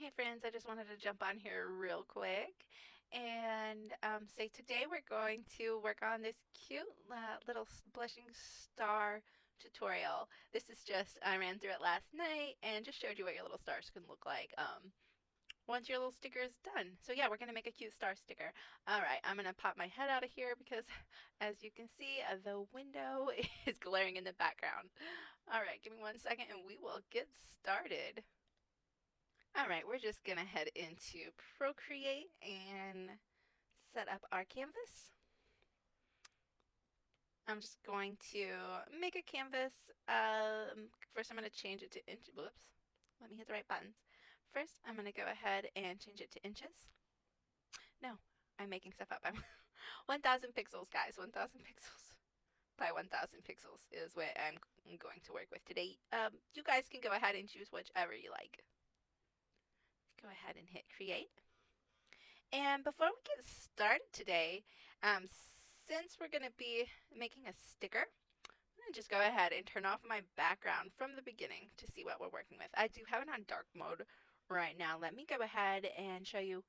Hey friends, I just wanted to jump on here real quick and say today we're going to work on this cute little blushing star tutorial. This is just, I ran through it last night and just showed you what your little stars can look like once your little sticker is done. So yeah, we're going to make a cute star sticker. Alright, I'm going to pop my head out of here because as you can see, the window is glaring in the background. Alright, give me 1 second and we will get started. All right, we're just gonna head into Procreate and set up our canvas. I'm just going to make a canvas. First, I'm going to change it to inches. Whoops, let me hit the right buttons. First, I'm going to go ahead and change it to inches. No, I'm making stuff up. I'm 1,000 pixels, guys. 1,000 pixels by 1,000 pixels is what I'm going to work with today. You guys can go ahead and choose whichever you like. Go ahead and hit create. And before we get started today, since we're going to be making a sticker, I'm going to just go ahead and turn off my background from the beginning to see what we're working with. I do have it on dark mode right now. Let me go ahead and show you.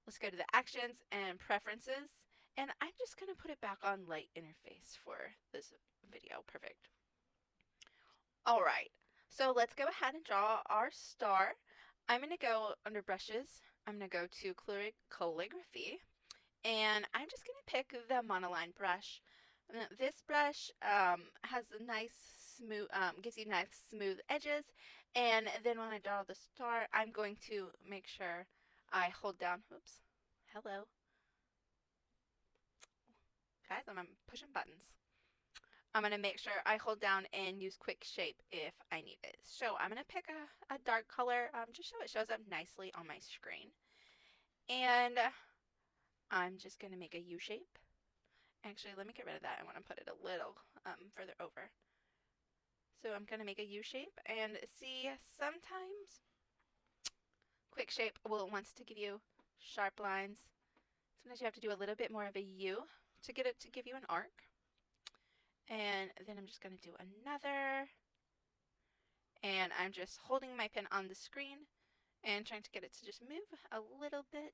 Let's go to the actions and preferences. And I'm just going to put it back on light interface for this video. Perfect. All right. So let's go ahead and draw our star. I'm going to go under brushes. I'm going to go to calligraphy. And I'm just going to pick the monoline brush. This brush has a nice smooth, gives you nice smooth edges. And then when I draw the star, I'm going to make sure I hold down, oops, hello. Guys, I'm pushing buttons. I'm going to make sure I hold down and use quick shape if I need it. So I'm going to pick a dark color just so it shows up nicely on my screen. And I'm just going to make a U shape. Actually, let me get rid of that. I want to put it a little further over. So I'm going to make a U shape and see sometimes quick shape wants to give you sharp lines. Sometimes you have to do a little bit more of a U to get it to give you an arc. And then I'm just going to do another. And I'm just holding my pen on the screen and trying to get it to just move a little bit.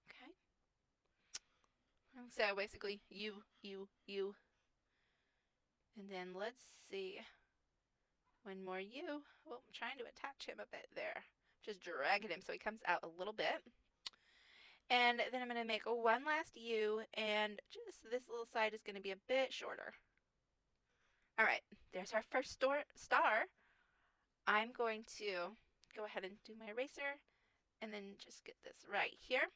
Okay. So basically, U. And then let's see. One more U. Well, I'm trying to attach him a bit there. Just dragging him so he comes out a little bit. And then I'm going to make one last U, and just this little side is going to be a bit shorter. All right, there's our first star. I'm going to go ahead and do my eraser, and then just get this right here.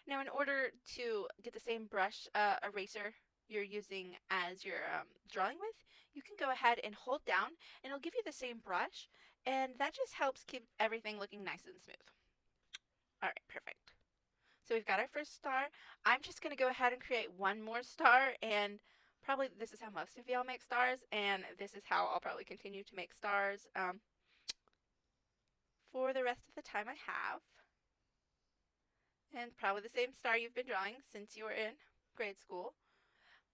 Now, in order to get the same brush eraser you're using as you're drawing with, you can go ahead and hold down and it'll give you the same brush, and that just helps keep everything looking nice and smooth. All right, perfect. So we've got our first star. I'm just going to go ahead and create one more star, and probably this is how most of y'all make stars, and this is how I'll probably continue to make stars for the rest of the time I have. And probably the same star you've been drawing since you were in grade school.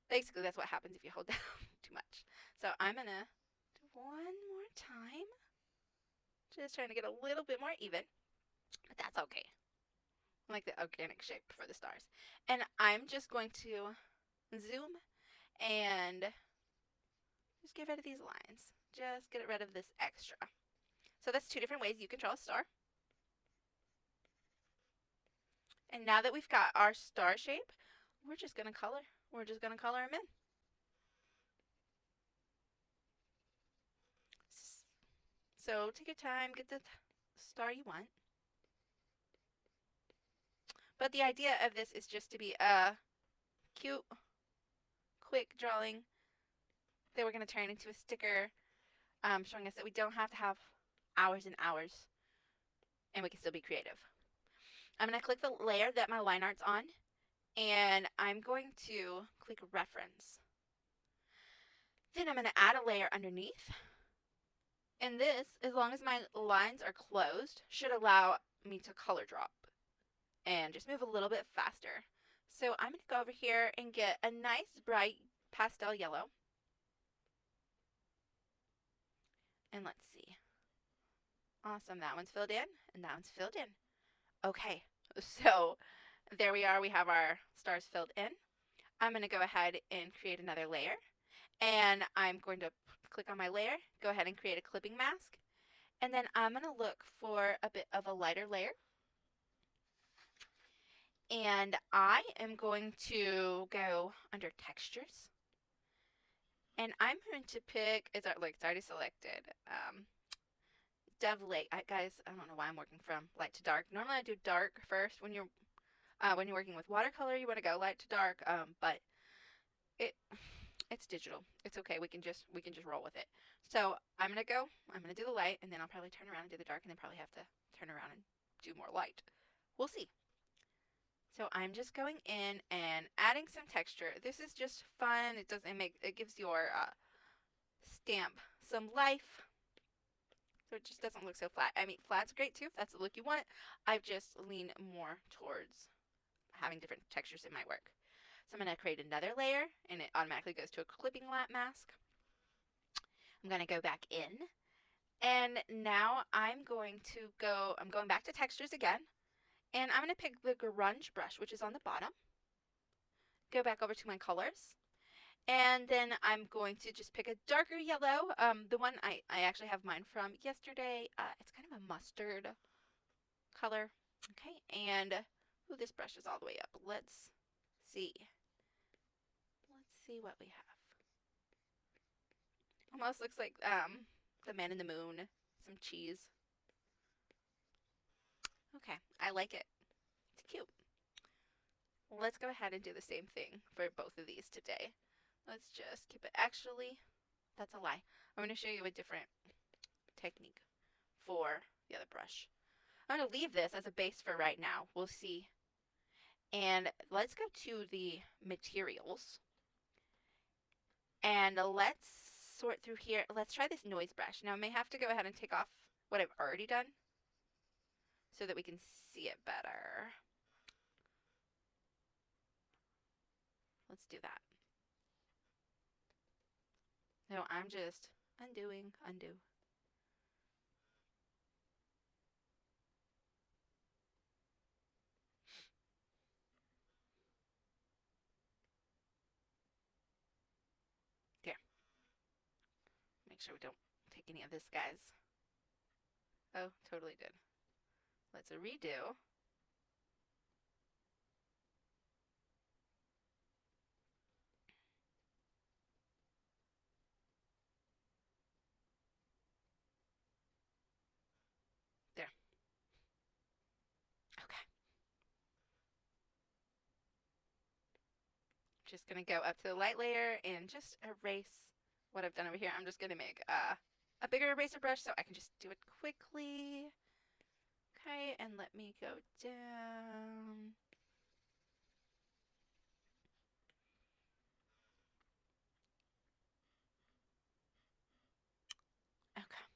Basically, that's what happens if you hold down too much. So I'm going to do one more time. Just trying to get a little bit more even, but that's okay. I like the organic shape for the stars. And I'm just going to zoom and just get rid of these lines. Just get rid of this extra. So that's two different ways you can draw a star. And now that we've got our star shape, we're just going to color. We're just going to color them in. So take your time, get the star you want. But the idea of this is just to be a cute, quick drawing that we're going to turn into a sticker, showing us that we don't have to have hours and hours, and we can still be creative. I'm going to click the layer that my line art's on, and I'm going to click reference. Then I'm going to add a layer underneath. And this, as long as my lines are closed, should allow me to color drop and just move a little bit faster. So I'm going to go over here and get a nice bright pastel yellow. And let's see. Awesome. That one's filled in, and that one's filled in. Okay, so there we are. We have our stars filled in. I'm going to go ahead and create another layer. And I'm going to click on my layer, go ahead and create a clipping mask. And then I'm going to look for a bit of a lighter layer. And I am going to go under textures. And I'm going to pick, it's already selected. Dove Lake. Guys, I don't know why I'm working from light to dark. Normally I do dark first. When you're working with watercolor, you want to go light to dark. But it it's digital. It's okay. We can just roll with it. So I'm gonna do the light, and then I'll probably turn around and do the dark, and then probably have to turn around and do more light. We'll see. So I'm just going in and adding some texture. This is just fun. It gives your stamp some life. So it just doesn't look so flat. I mean, flat's great too if that's the look you want. I've just leaned more towards having different textures in my work. So I'm going to create another layer, and it automatically goes to a clipping mask. I'm going to go back in, and now I'm going back to textures again, and I'm going to pick the grunge brush, which is on the bottom. Go back over to my colors, and then I'm going to just pick a darker yellow. The one I actually have mine from yesterday. It's kind of a mustard color. Okay, and ooh, this brush is all the way up. Let's see. Let's see what we have. Almost looks like the man in the moon. Some cheese. Okay, I like it. It's cute. Let's go ahead and do the same thing for both of these today. Let's just keep it. Actually, that's a lie. I'm going to show you a different technique for the other brush. I'm going to leave this as a base for right now. We'll see. And let's go to the materials. And let's sort through here. Let's try this noise brush. Now I may have to go ahead and take off what I've already done so that we can see it better. Let's do that. No, I'm just undo. There. Make sure we don't take any of this, guys. Oh, totally did. Let's redo. There. Okay. Just going to go up to the light layer and just erase what I've done over here. I'm just going to make a bigger eraser brush so I can just do it quickly. Okay, and let me go down. Okay.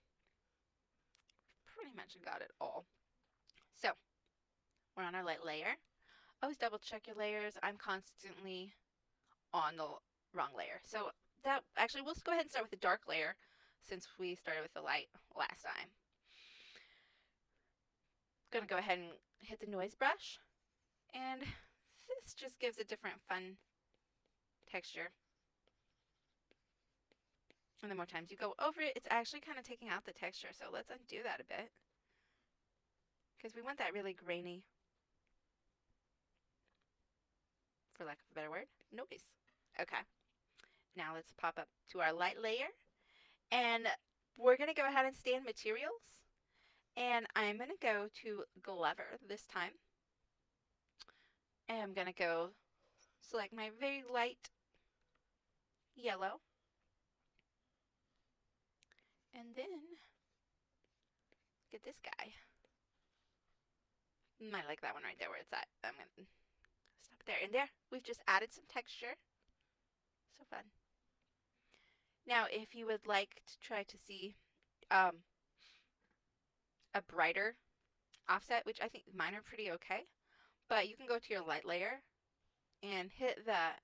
Pretty much got it all. So, we're on our light layer. Always double check your layers. I'm constantly on the wrong layer. So that actually, we'll go ahead and start with the dark layer since we started with the light last time. Gonna go ahead and hit the noise brush, and this just gives a different fun texture. And the more times you go over it, it's actually kind of taking out the texture. So let's undo that a bit because we want that really grainy, for lack of a better word, noise. Okay, now let's pop up to our light layer, and we're gonna go ahead and stay in materials. And I'm going to go to Glover this time. And I'm going to go select my very light yellow. And then get this guy. I like that one right there where it's at. I'm going to stop there. And there, we've just added some texture. So fun. Now, if you would like to try to see a brighter offset, which I think mine are pretty okay, but you can go to your light layer and hit the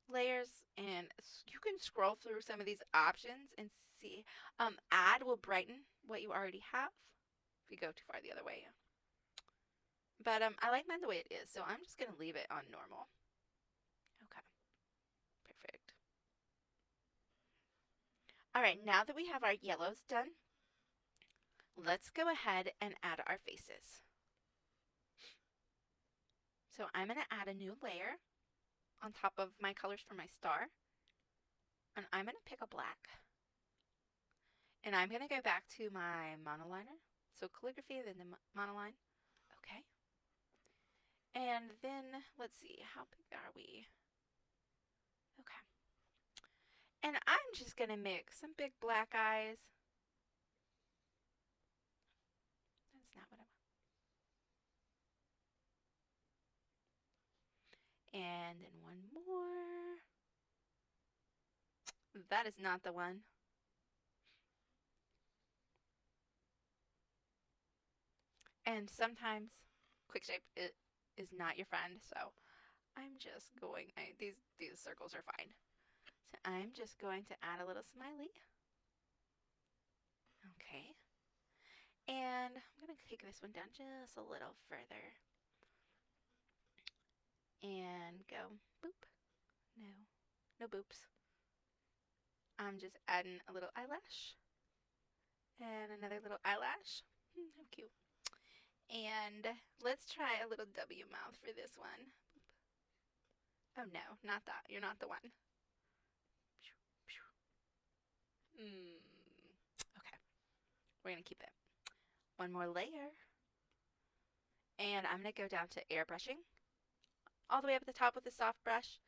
layers, and you can scroll through some of these options and see. Add will brighten what you already have. if you go too far the other way. But I like mine the way it is, so I'm just going to leave it on normal. Okay, perfect. All right, now that we have our yellows done, let's go ahead and add our faces. So I'm going to add a new layer on top of my colors for my star. And I'm going to pick a black. And I'm going to go back to my monoliner. So calligraphy, then the monoline. Okay. And then, let's see, how big are we? Okay. And I'm just going to mix some big black eyes. That's not what I want. And then one more. That is not the one. And sometimes quick shape is not your friend, so I'm just going, these circles are fine. So I'm just going to add a little smiley. Okay. And I'm going to take this one down just a little further. And go boop. No, no boops. I'm just adding a little eyelash. And another little eyelash. How cute. And let's try a little W mouth for this one. Oh no, not that. You're not the one. Okay, we're going to keep it. One more layer. And I'm going to go down to airbrushing. All the way up at the top with a soft brush.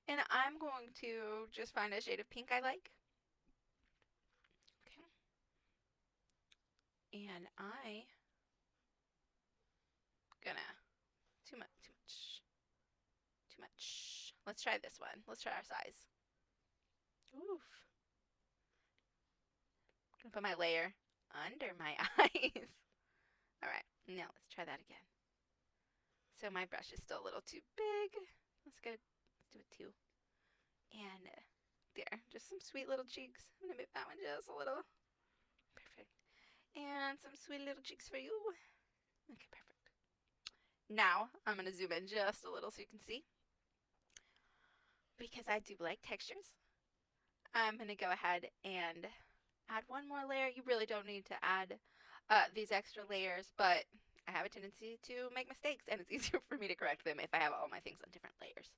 And I'm going to just find a shade of pink I like. Okay. And I gonna too much. Let's try this one. Let's try our size. Oof. I'm gonna put my layer under my eyes. All right, now let's try that again. So my brush is still a little too big. Let's do it two. And there, just some sweet little cheeks. I'm gonna move that one just a little. Perfect. And some sweet little cheeks for you. Okay, perfect. Now I'm gonna zoom in just a little so you can see. Because I do like textures, I'm gonna go ahead and add one more layer. You really don't need to add these extra layers, but I have a tendency to make mistakes, and it's easier for me to correct them if I have all my things on different layers.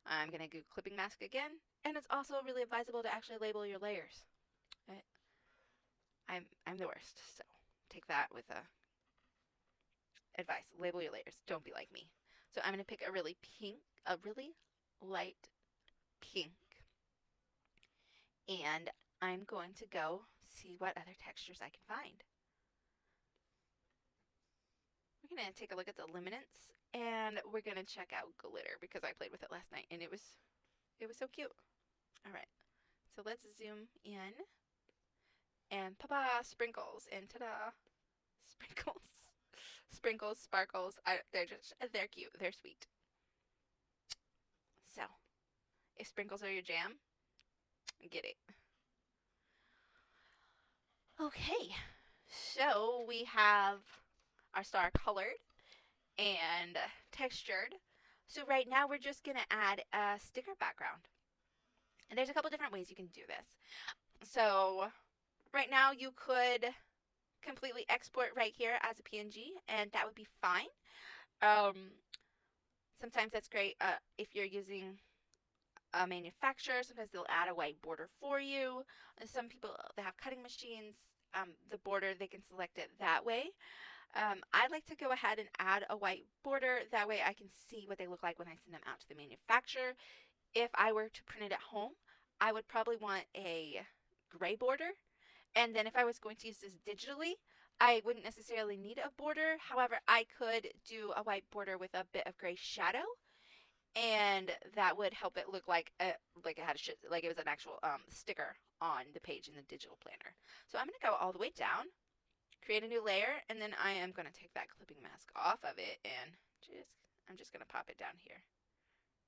I'm going to go clipping mask again, and it's also really advisable to actually label your layers. I'm the worst, so take that with advice. Label your layers. Don't be like me. So I'm going to pick a really light pink, and I'm going to go see what other textures I can find. We're going to take a look at the luminance, and we're going to check out glitter because I played with it last night and it was so cute. All right, so let's zoom in and pa-pa, sprinkles, and ta-da, sprinkles. Sprinkles, sparkles, they're cute, they're sweet. So, if sprinkles are your jam, get it. Okay, so we have our star colored and textured. So right now we're just going to add a sticker background. And there's a couple different ways you can do this. So right now you could completely export right here as a PNG, and that would be fine. Sometimes that's great if you're using a manufacturer. Sometimes they'll add a white border for you. And some people that have cutting machines, the border, they can select it that way. I like to go ahead and add a white border. That way I can see what they look like when I send them out to the manufacturer. If I were to print it at home, I would probably want a gray border. And then if I was going to use this digitally, I wouldn't necessarily need a border. However, I could do a white border with a bit of gray shadow, and that would help it look like it was an actual sticker on the page in the digital planner. So I'm going to go all the way down, create a new layer, and then I am going to take that clipping mask off of it, and I'm just going to pop it down here.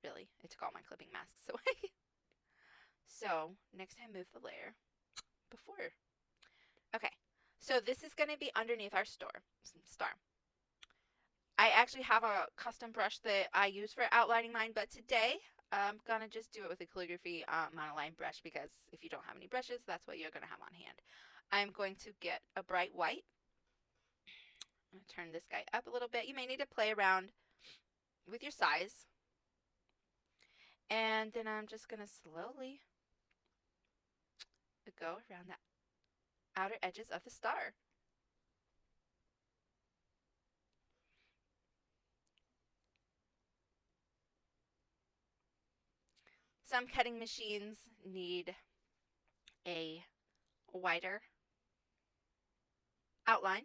Really, it took all my clipping masks away. So next I move the layer before. Okay, So this is going to be underneath our star. I actually have a custom brush that I use for outlining mine, but today I'm going to just do it with a calligraphy monoline brush because if you don't have any brushes, that's what you're going to have on hand. I'm going to get a bright white. I'm going to turn this guy up a little bit. You may need to play around with your size. And then I'm just going to slowly go around the outer edges of the star. Some cutting machines need a wider outline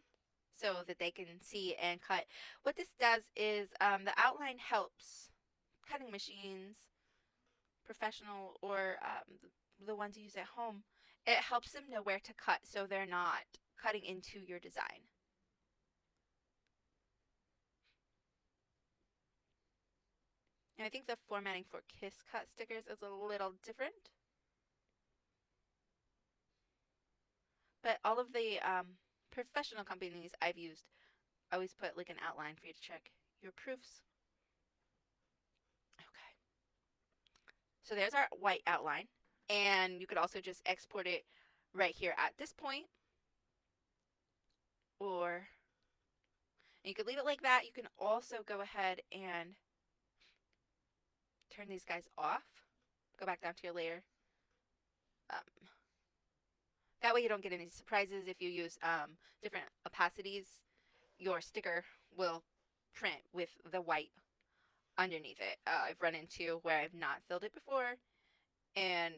so that they can see and cut. What this does is the outline helps cutting machines, professional or the ones you use at home. It helps them know where to cut so they're not cutting into your design. And I think the formatting for Kiss Cut stickers is a little different. But all of the professional companies I've used always put like an outline for you to check your proofs. Okay. So there's our white outline. And you could also just export it right here at this point. Or you could leave it like that. You can also go ahead and turn these guys off. Go back down to your layer. That way you don't get any surprises if you use different opacities. Your sticker will print with the white underneath it. I've run into where I've not filled it before, and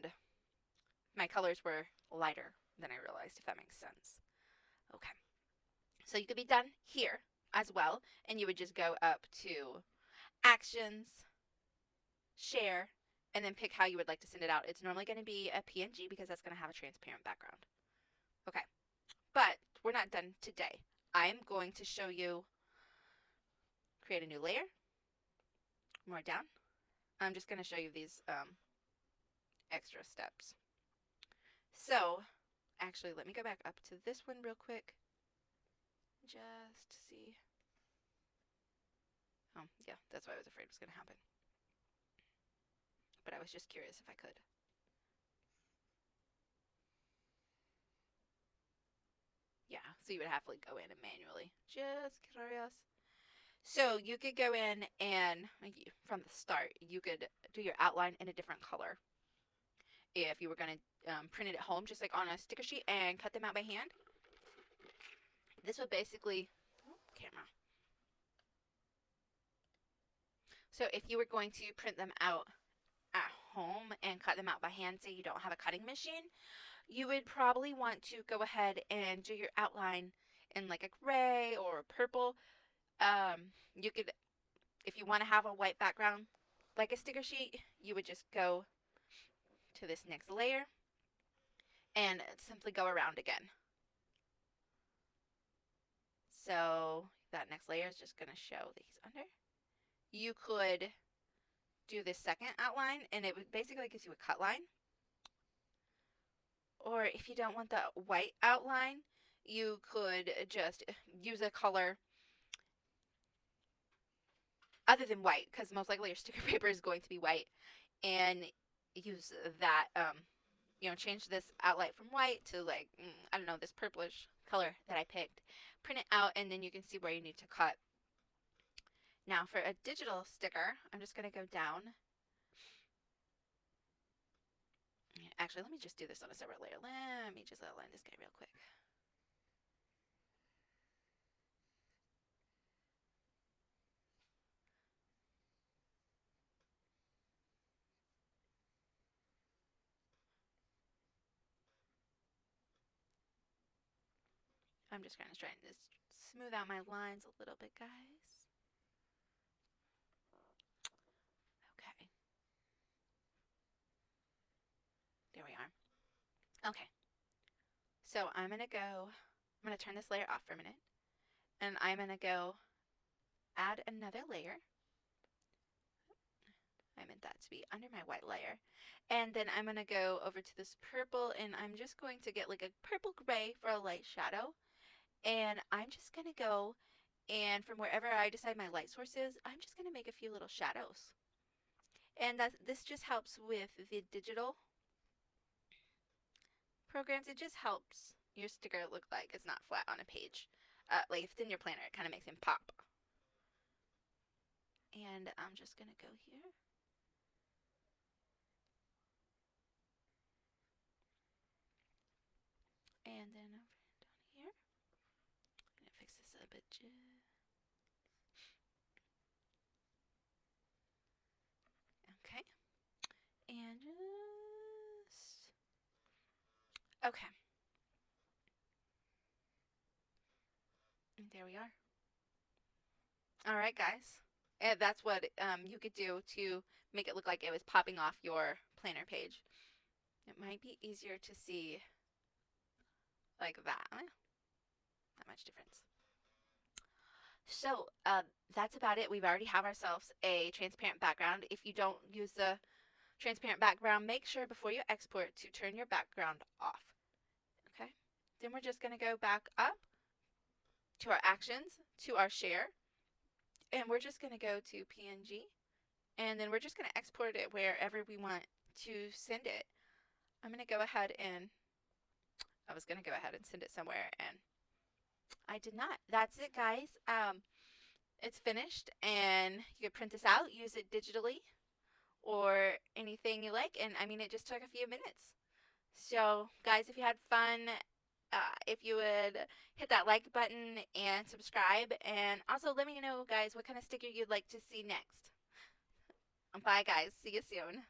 my colors were lighter than I realized, if that makes sense. Okay, so you could be done here as well, and you would just go up to Actions, Share, and then pick how you would like to send it out. It's normally going to be a PNG because that's going to have a transparent background. Okay, but we're not done today. I'm going to show you create a new layer, more down. I'm just going to show you these extra steps. So, actually, let me go back up to this one real quick. Just see. Oh, yeah, that's what I was afraid was going to happen. But I was just curious if I could. Yeah, so you would have to like, go in and manually. Just curious. So you could go in and, from the start, you could do your outline in a different color. If you were going to print it at home, just like on a sticker sheet, and cut them out by hand, this would basically, camera. So if you were going to print them out at home and cut them out by hand, say you don't have a cutting machine, you would probably want to go ahead and do your outline in like a gray or a purple. You could, if you want to have a white background like a sticker sheet, you would just go to this next layer and simply go around again. So that next layer is just going to show that he's under. You could do this second outline and it basically gives you a cut line. Or if you don't want the white outline, you could just use a color other than white, because most likely your sticker paper is going to be white, and use that, change this outline from white to like, I don't know, this purplish color that I picked. Print it out, and then you can see where you need to cut. Now for a digital sticker, I'm just going to go down. Actually, let me just do this on a separate layer. Let me just outline this guy real quick. I'm just kind of trying to smooth out my lines a little bit, guys. Okay. There we are. Okay. So I'm going to turn this layer off for a minute. And I'm going to go add another layer. I meant that to be under my white layer. And then I'm going to go over to this purple, and I'm just going to get like a purple gray for a light shadow. And I'm just going to go, and from wherever I decide my light source is, I'm just going to make a few little shadows. And this just helps with the digital programs. It just helps your sticker look like it's not flat on a page. Like if it's in your planner, it kind of makes him pop. And I'm just going to go here. And then over down here. I'm going to fix this up a bit. Okay. And just... Okay. And there we are. All right, guys. And that's what you could do to make it look like it was popping off your planner page. It might be easier to see like that. Not much difference. So that's about it. We've already have ourselves a transparent background. If you don't use the transparent background, make sure before you export to turn your background off. Okay. Then we're just going to go back up to our actions, to our share, and we're just going to go to PNG, and then we're just going to export it wherever we want to send it. I'm going to go ahead and I was going to go ahead and send it somewhere, and I did not. That's it, guys. It's finished, and you can print this out, use it digitally, or anything you like. And I mean, it just took a few minutes. So, guys, if you had fun, if you would hit that like button and subscribe, and also let me know, guys, what kind of sticker you'd like to see next. Bye, guys. See you soon.